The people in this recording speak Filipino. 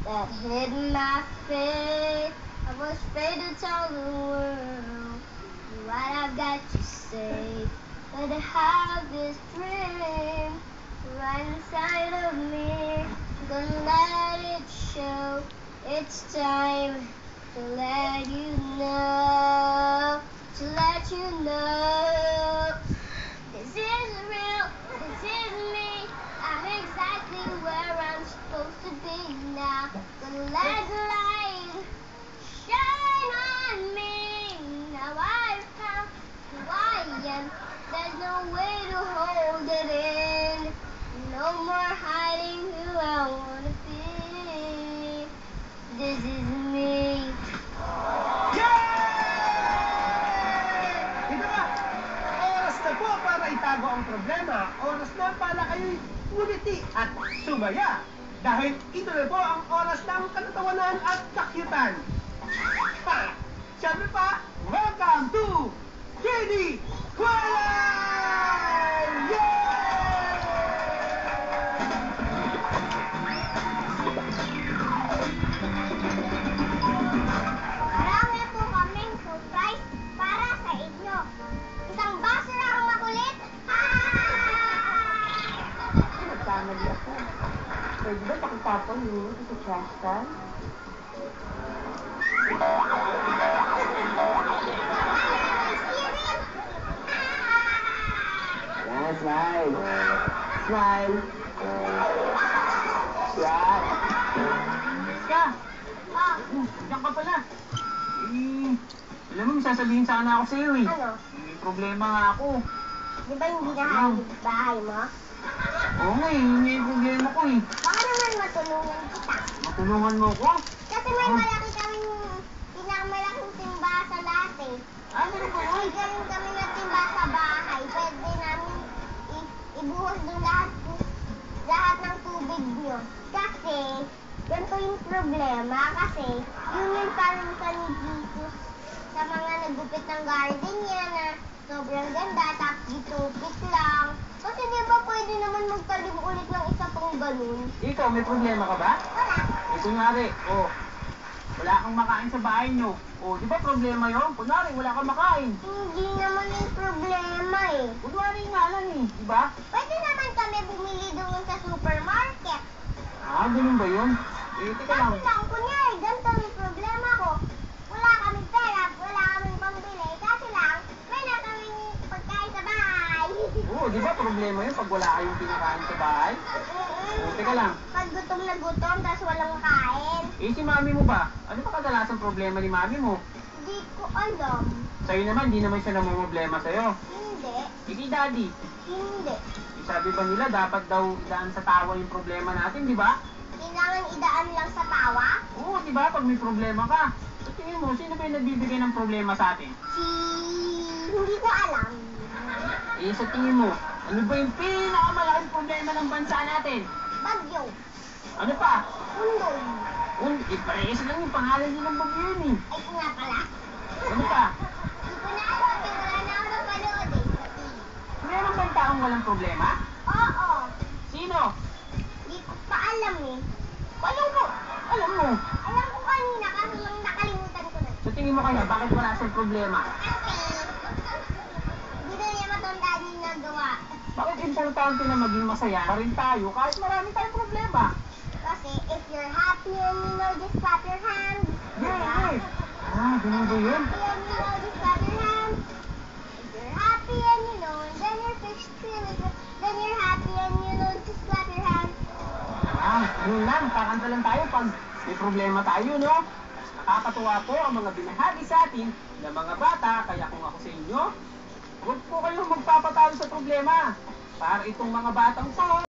that hid my face. I was afraid to tell the world what I've got to say. But I have this dream right inside of me. Gonna let it show. It's time to let you know. To let you know. This is real. This is me. I'm exactly where I'm supposed to be now. Gonna let the light shine on me. Now I've found who I am. There's no way to hold it in. No more hiding who I wanna be. This is me. Ito na! Oras na po para itago ang problema. Oras na para kayo'y ngumiti at sumaya. Dahil ito na po ang oras ng katatawanan at kakyutan. Pa! Siyempre pa, welcome to JD Kualay! Yay! Marami po kaming surprise para sa inyo. Isang baso na ang makulit. Nagkamali ako. Pwede ba pakitapon yun sa trash can? Yan, smile. Smile. Yan. Ka! Oh, Diyan ka pala. Alam mo, may sasabihin sana ako sa'yo eh. ano? May problema nga ako. Di ba hindi nakaayos bahay mo? Oo nga eh, yun yung problema ko eh. Baka naman matulungan kita. Matulungan mo ko? Kasi may malaki kaming pinakamalaking timba sa lahat eh. Ano na ba May yun? ganun kami na timba sa bahay. Pwede namin ibuhos doon lahat ng tubig nyo. Kasi, ganito yung problema. Kasi, yun yung parusa ni Jesus sa mga nagupit ng garden niya na sobrang ganda, tapos gitupit lang. Kasi di ba pwede naman magtalim ulit ng isa pang ganun? Ikaw, may problema ka ba? Wala. Eh, kunyari, wala kang makain sa bahay nyo. Di ba problema yun? Kunyari, wala kang makain. Hindi naman yung problema eh. Kunyari nga lang eh, di ba? Pwede naman kami bumili doon sa supermarket. Ganun ba yun? Teka lang. Kasi lang, kunyari, ganito yung problema ko. Wala kaming pera, wala kaming pambili. Kasi lang, wala kaming pagkain sa bahay. Di ba problema yun pag wala kayong pinakain sa bahay? Teka lang. Pag gutom na gutom, tapos walang kain. Si mami mo ba? Ano ba kadalasang problema ni mami mo? Hindi ko alam. Sa'yo naman, di naman siya namumroblema sa'yo. Hindi. Hindi, daddy. Hindi. Sabi ba nila, dapat daw idaan sa tawa yung problema natin, di ba? Kailangan idaan lang sa tawa? Oo, di ba? Pag may problema ka. Sa tingin mo, sino ba yung nagbibigay ng problema sa atin? Hindi ko alam. Sa tingin mo, ano ba yung pinakamalaking problema ng bansa natin? Bagyo. Ano pa? Undoy. Parehas lang yung pangalan nilang bagyo yun eh. Ay, ko nga pala. Ano pa? Hindi ko na alam. Wala na ako napanood eh. Sa TV. Meron bang taong walang problema? Oo. Sino? Hindi ko pa alam eh. Alam mo. Alam mo. Alam ko kanina kasi lang nakalimutan ko na. Sa tingin mo kaya, bakit wala siyang problema? Kasi hindi na niya matandaan yung nagawa. Bakit importante na maging masaya na rin tayo kahit marami tayong problema? Kasi if you're happy and you know, just clap your hands. Yeah. Ganun ba yun? Happy and you know, just clap your hands. If you're happy and you know, and then you're feeling good, then you're happy and you know, just clap your hands. Yun lang. Kakanta lang tayo pag may problema tayo, no? Nakakatuwa po ang mga binahagi sa atin ng mga bata. Kaya kung ako sa inyo, huwag po kayong magpapatalo sa problema. Para itong mga batang to,